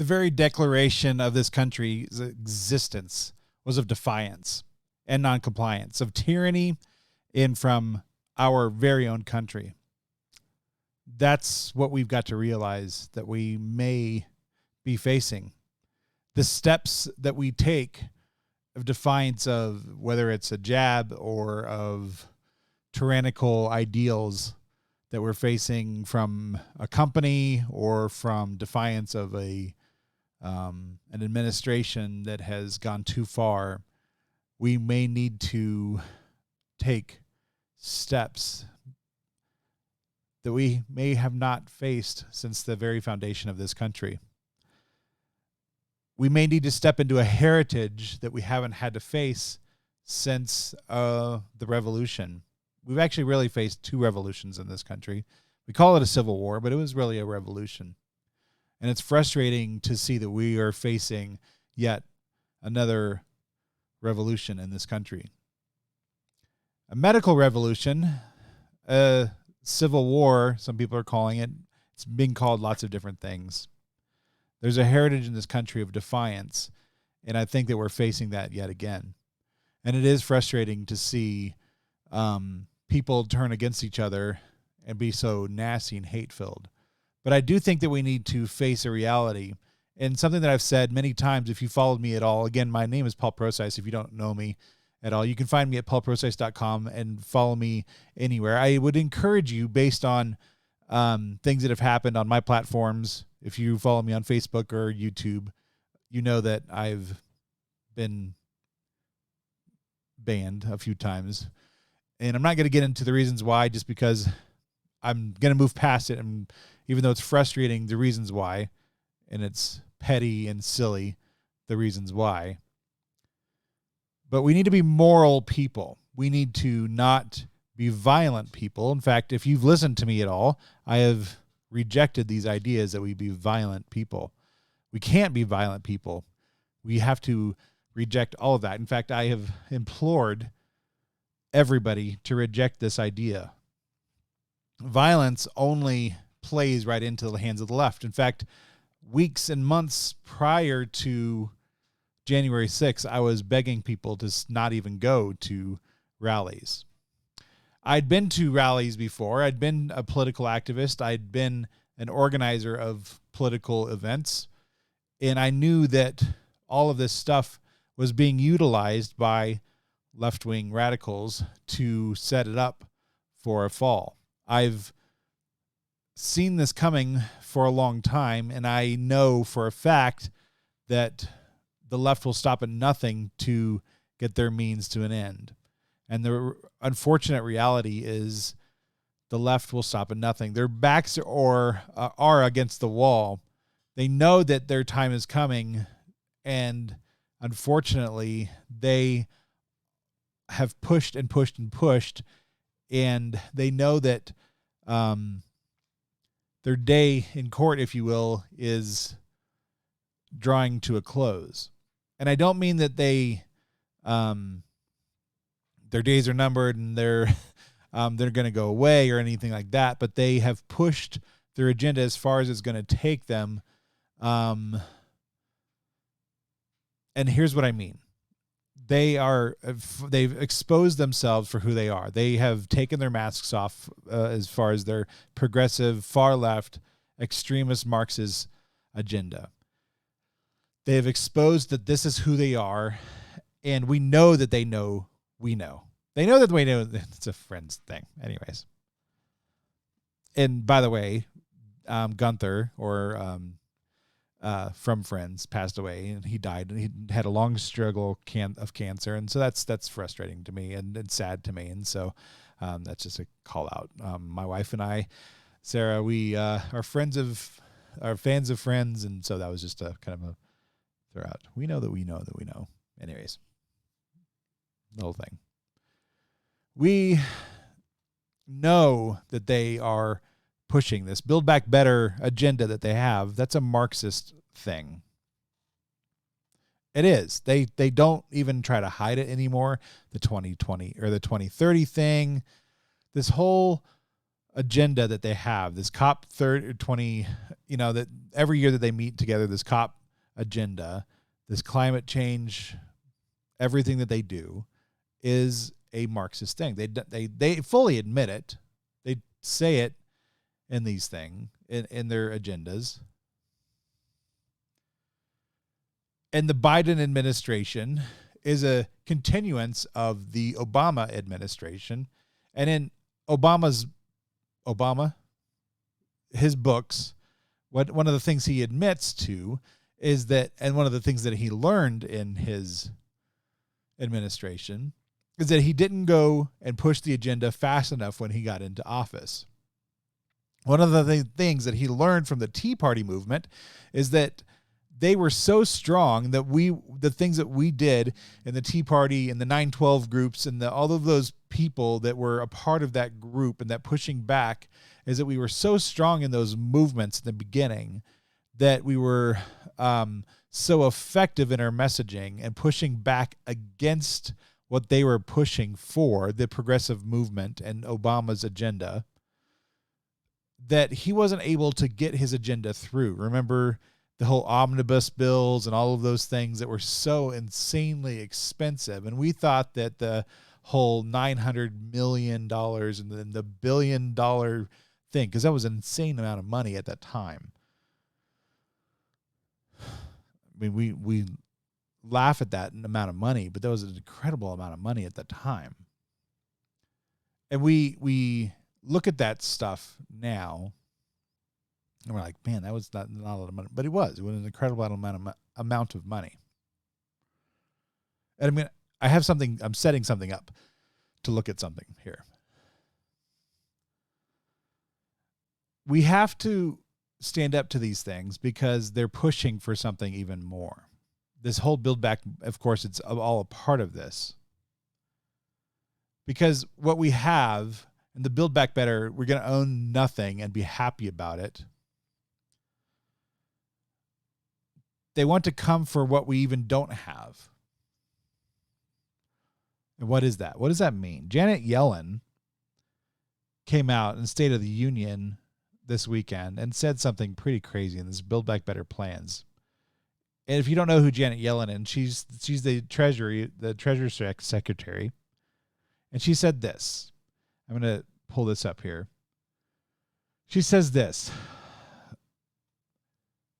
The very declaration of this country's existence was of defiance and noncompliance, of tyranny in from our very own country. That's what we've got to realize that we may be facing. The steps that we take of defiance of whether it's a jab or of tyrannical ideals that we're facing from a company or from defiance of an administration that has gone too far, we may need to take steps that we may have not faced since the very foundation of this country. We may need to step into a heritage that we haven't had to face since the revolution. We've actually really faced two revolutions in this country. We call it a civil war, but it was really a revolution. And it's frustrating to see that we are facing yet another revolution in this country. A medical revolution, a civil war, some people are calling it. It's being called lots of different things. There's a heritage in this country of defiance, and I think that we're facing that yet again. And it is frustrating to see people turn against each other and be so nasty and hate-filled. But I do think that we need to face a reality, and something that I've said many times, if you followed me at all. Again, my name is Paul Procyse. If you don't know me at all, you can find me at paulprocyse.com and follow me anywhere. I would encourage you, based on things that have happened on my platforms. If you follow me on Facebook or YouTube, you know that I've been banned a few times. And I'm not going to get into the reasons why, just because I'm going to move past it. And even though it's frustrating, the reasons why, and it's petty and silly, the reasons why. But we need to be moral people. We need to not be violent people. In fact, if you've listened to me at all, I have rejected these ideas that we be violent people. We can't be violent people. We have to reject all of that. In fact, I have implored everybody to reject this idea. Violence only plays right into the hands of the left. In fact, weeks and months prior to January 6th, I was begging people to not even go to rallies. I'd been to rallies before. I'd been a political activist. I'd been an organizer of political events. And I knew that all of this stuff was being utilized by left-wing radicals to set it up for a fall. I've seen this coming for a long time, and I know for a fact that the left will stop at nothing to get their means to an end. And the unfortunate reality is the left will stop at nothing. Their backs are against the wall. They know that their time is coming, and unfortunately, they have pushed and pushed and pushed, and they know that their day in court, if you will, is drawing to a close. And I don't mean that they their days are numbered and they're going to go away or anything like that, but they have pushed their agenda as far as it's going to take them. And here's what I mean. They've exposed themselves for who they are. They have taken their masks off as far as their progressive, far left, extremist Marxist agenda. They have exposed that this is who they are, and we know that they know we know. They know that we know. It's a Friends thing. Anyways. And by the way, Gunther, or from Friends, passed away, and he died, and he had a long struggle of cancer. And so that's frustrating to me and sad to me. And so that's just a call out. My wife and I, Sarah, we are fans of Friends. And so that was just a kind of a throw out. We know that we know that we know. Anyways, little thing. We know that they are pushing this Build Back Better agenda that they have. That's a Marxist thing. It is. They don't even try to hide it anymore. The 2020 or the 2030 thing, this whole agenda that they have, this COP 20, that every year that they meet together, this COP agenda, this climate change, everything that they do is a Marxist thing. They fully admit it. They say it in these things, in their agendas. And the Biden administration is a continuance of the Obama administration. And in his books, one of the things he admits to is that, and one of the things that he learned in his administration, is that he didn't go and push the agenda fast enough when he got into office. One of the things that he learned from the Tea Party movement is that they were so strong that the things that we did in the Tea Party and the 9/12 groups and all of those people that were a part of that group and that pushing back, is that we were so strong in those movements in the beginning that we were so effective in our messaging and pushing back against what they were pushing for, the progressive movement and Obama's agenda, that he wasn't able to get his agenda through. Remember the whole omnibus bills and all of those things that were so insanely expensive. And we thought that the whole $900 million and then the $1 billion thing, because that was an insane amount of money at that time. I mean, we laugh at that amount of money, but that was an incredible amount of money at the time. And we look at that stuff now, and we're like, man, that was not a lot of money. But it was an incredible amount of money. And I mean, I'm setting something up to look at something here. We have to stand up to these things because they're pushing for something even more. This whole Build Back, of course, it's all a part of this. Because what we have in the Build Back Better, we're going to own nothing and be happy about it. They want to come for what we even don't have. And what is that? What does that mean? Janet Yellen came out in State of the Union this weekend and said something pretty crazy in this Build Back Better plans. And if you don't know who Janet Yellen is, she's the Treasury Secretary. And she said this. I'm going to pull this up here. She says this,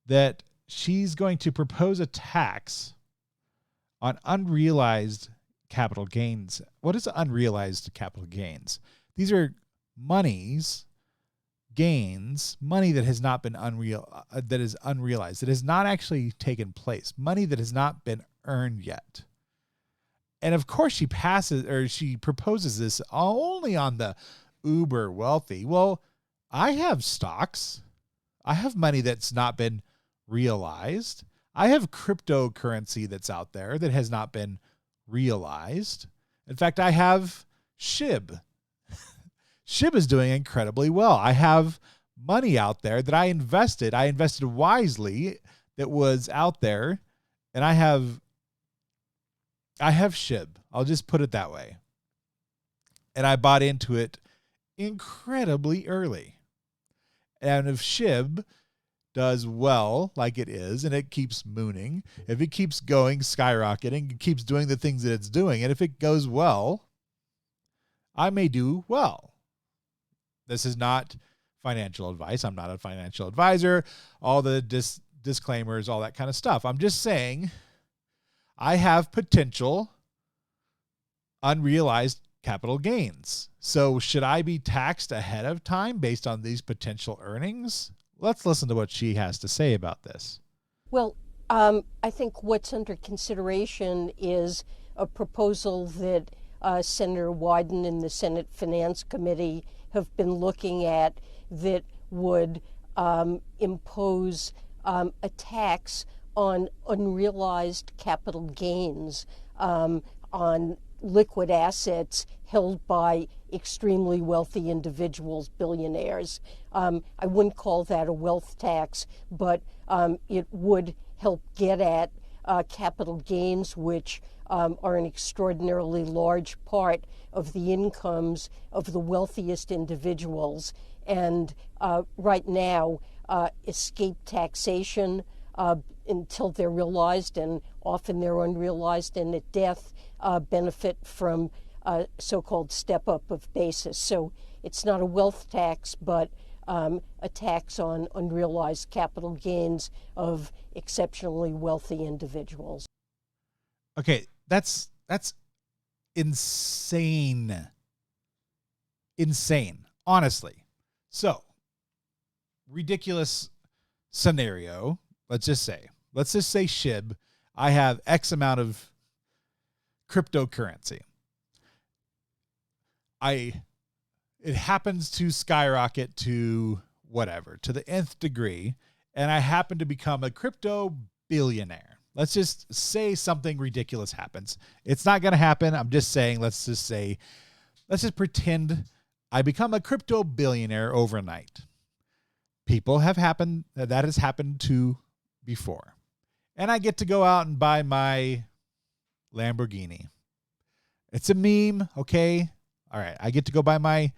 that she's going to propose a tax on unrealized capital gains. What is unrealized capital gains? These are gains, money that has not been that is unrealized, that has not actually taken place, money that has not been earned yet. And of course she proposes this only on the uber wealthy. Well, I have stocks. I have money that's not been realized. I have cryptocurrency that's out there that has not been realized. In fact, I have SHIB. SHIB is doing incredibly well. I have money out there that I invested. I invested wisely that was out there, and I have SHIB. I'll just put it that way. And I bought into it incredibly early. And if SHIB does well like it is, and it keeps mooning, if it keeps going, skyrocketing, it keeps doing the things that it's doing, and if it goes well, I may do well. This is not financial advice. I'm not a financial advisor. All the disclaimers, all that kind of stuff. I'm just saying I have potential unrealized capital gains. So should I be taxed ahead of time based on these potential earnings? Let's listen to what she has to say about this. Well, I think what's under consideration is a proposal that Senator Wyden and the Senate Finance Committee have been looking at that would impose a tax on unrealized capital gains on liquid assets held by extremely wealthy individuals, billionaires. I wouldn't call that a wealth tax, but it would help get at capital gains, which are an extraordinarily large part of the incomes of the wealthiest individuals. And right now, escape taxation until they're realized, and often they're unrealized, and at death benefit from so-called step-up of basis. So it's not a wealth tax, but a tax on unrealized capital gains of exceptionally wealthy individuals. Okay, that's insane. Insane, honestly. So, ridiculous scenario. Let's just say SHIB, I have X amount of cryptocurrency. It happens to skyrocket to whatever, to the nth degree, and I happen to become a crypto billionaire. Let's just say something ridiculous happens. It's not going to happen. I'm just saying, let's just pretend I become a crypto billionaire overnight. That has happened to before. And I get to go out and buy my Lamborghini. It's a meme, okay? All right, I get to go buy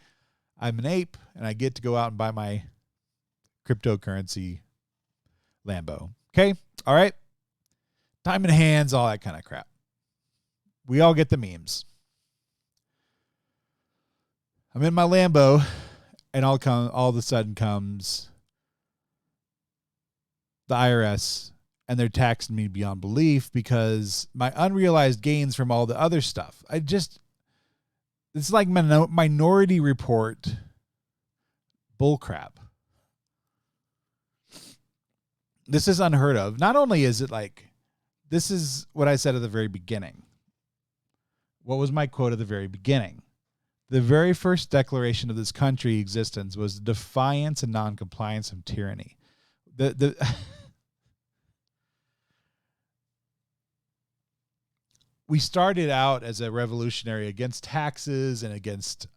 I'm an ape, and I get to go out and buy my cryptocurrency Lambo. Okay? All right? Diamond hands, all that kind of crap. We all get the memes. I'm in my Lambo, and all of a sudden comes the IRS, and they're taxing me beyond belief because my unrealized gains from all the other stuff. It's like Minority Report bullcrap. This is unheard of. Not only is it like, this is what I said at the very beginning. What was my quote at the very beginning? The very first declaration of this country's existence was defiance and noncompliance of tyranny. We started out as a revolutionary against taxes and against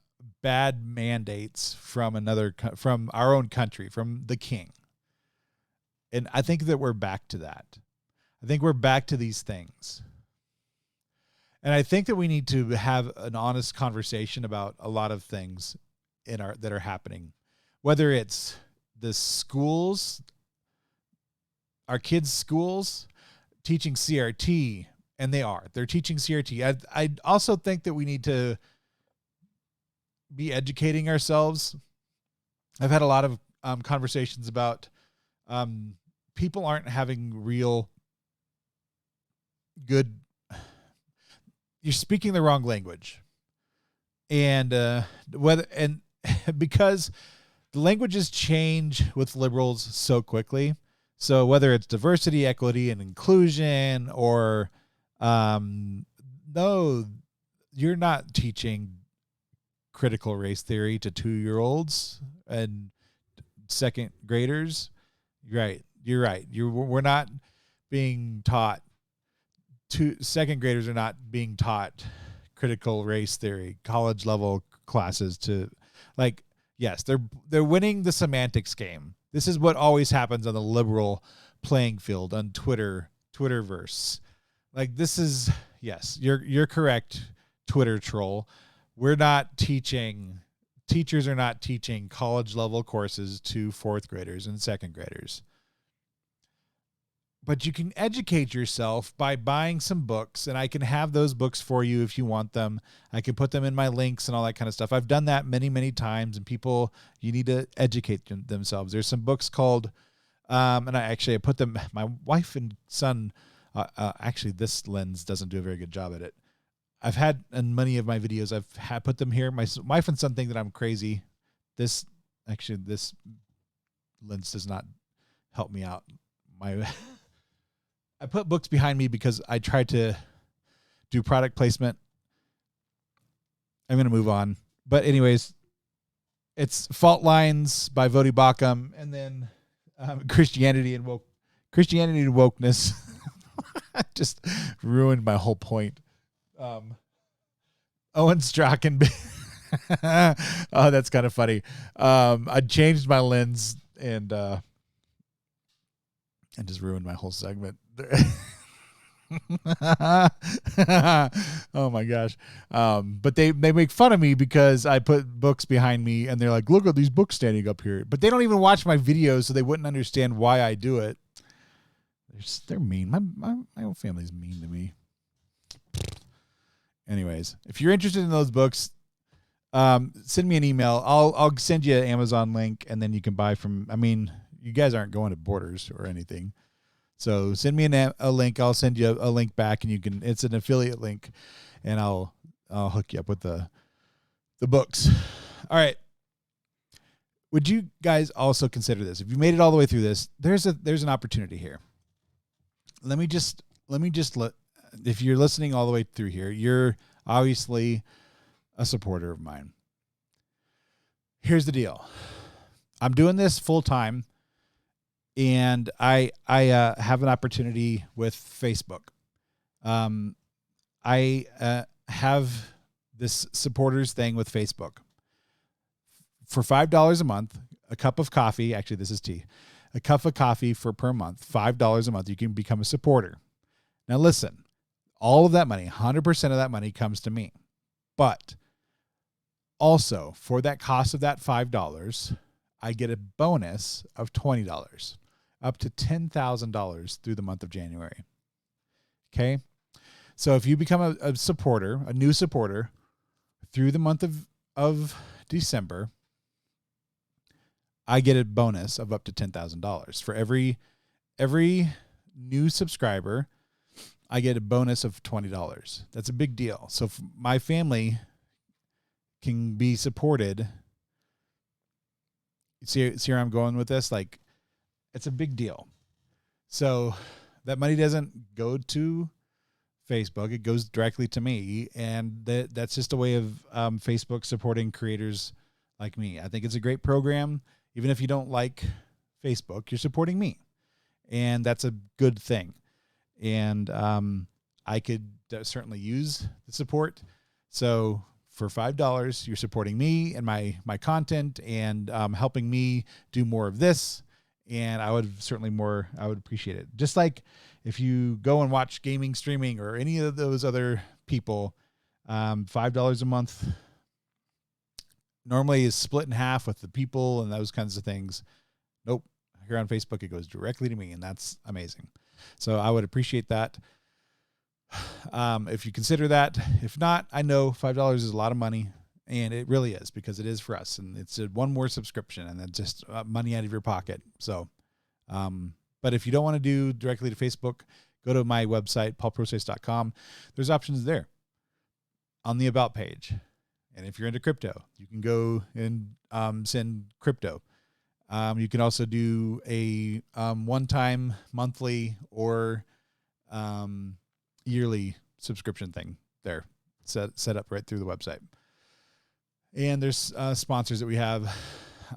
bad mandates from our own country, from the king. And I think that we're back to that. I think we're back to these things. And I think that we need to have an honest conversation about a lot of things that are happening. Whether it's the schools, our kids' schools, teaching CRT, and they're teaching CRT. I also think that we need to be educating ourselves. I've had a lot of conversations about people aren't having real good. You're speaking the wrong language, and because the languages change with liberals so quickly. So whether it's diversity, equity, and inclusion, or no, you're not teaching critical race theory to 2-year-olds and second graders. You're right. We're not being taught. Second graders are not being taught critical race theory, college level classes yes, they're winning the semantics game. This is what always happens on the liberal playing field on Twitterverse. Yes, you're correct, Twitter troll. Teachers are not teaching college level courses to 4th graders and 2nd graders. But you can educate yourself by buying some books, and I can have those books for you if you want them. I can put them in my links and all that kind of stuff. I've done that many, many times, and you need to educate themselves. There's some books called, and I put them, my wife and son, actually this lens doesn't do a very good job at it. I've had in many of my videos, I've put them here. My wife and son think that I'm crazy. This lens does not help me out. I put books behind me because I tried to do product placement. I'm going to move on. But anyways, it's Fault Lines by Vodi Bakum, and then Christianity and Wokeness. Just ruined my whole point. Owen Strachan. Oh, that's kind of funny. I changed my lens and just ruined my whole segment. Oh my gosh. But they make fun of me because I put books behind me and they're like, look at these books standing up here. But they don't even watch my videos, so they wouldn't understand why I do it. They're mean. My whole family's mean to me. Anyways, if you're interested in those books, send me an email. I'll send you an Amazon link, and then you can buy from. I mean, you guys aren't going to Borders or anything, so send me a link. I'll send you a link back, and you can. It's an affiliate link, and I'll hook you up with the books. All right. Would you guys also consider this? If you made it all the way through this, there's an opportunity here. Let me just if you're listening all the way through here, you're obviously a supporter of mine. Here's the deal. I'm doing this full time, and I have an opportunity with Facebook. I have this supporters thing with Facebook. For $5 a month, a cup of coffee, actually this is tea, a cup of coffee per month, $5 a month, you can become a supporter. Now listen, all of that money, 100% of that money comes to me. But also, for that cost of that $5, I get a bonus of $20, up to $10,000 through the month of January. Okay? So if you become a supporter, a new supporter, through the month of December, I get a bonus of up to $10,000. For every new subscriber, I get a bonus of $20. That's a big deal. So my family can be supported. See where I'm going with this? Like, it's a big deal. So that money doesn't go to Facebook. It goes directly to me. And that's just a way of Facebook supporting creators like me. I think it's a great program. Even if you don't like Facebook, you're supporting me. And that's a good thing. And I could certainly use the support. So for $5, you're supporting me and my content and helping me do more of this. And I would appreciate it. Just like if you go and watch gaming streaming or any of those other people, $5 a month normally is split in half with the people and those kinds of things. Nope. Here on Facebook, it goes directly to me, and that's amazing. So I would appreciate that. If you consider that. If not, I know $5 is a lot of money, and it really is, because it is for us, and it's one more subscription, and it's just money out of your pocket. So, but if you don't want to do directly to Facebook, go to my website, paulprocess.com. There's options there on the About page. And if you're into crypto, you can go and send crypto. You can also do a one-time monthly or yearly subscription thing there, set up right through the website. And there's sponsors that we have,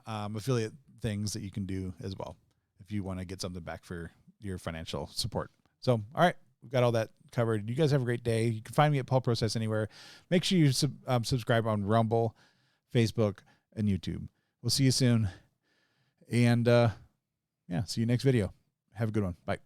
affiliate things that you can do as well if you want to get something back for your financial support. So, all right, we've got all that covered. You guys have a great day. You can find me at Paul Process anywhere. Make sure you subscribe on Rumble, Facebook, and YouTube. We'll see you soon. And, see you next video. Have a good one. Bye.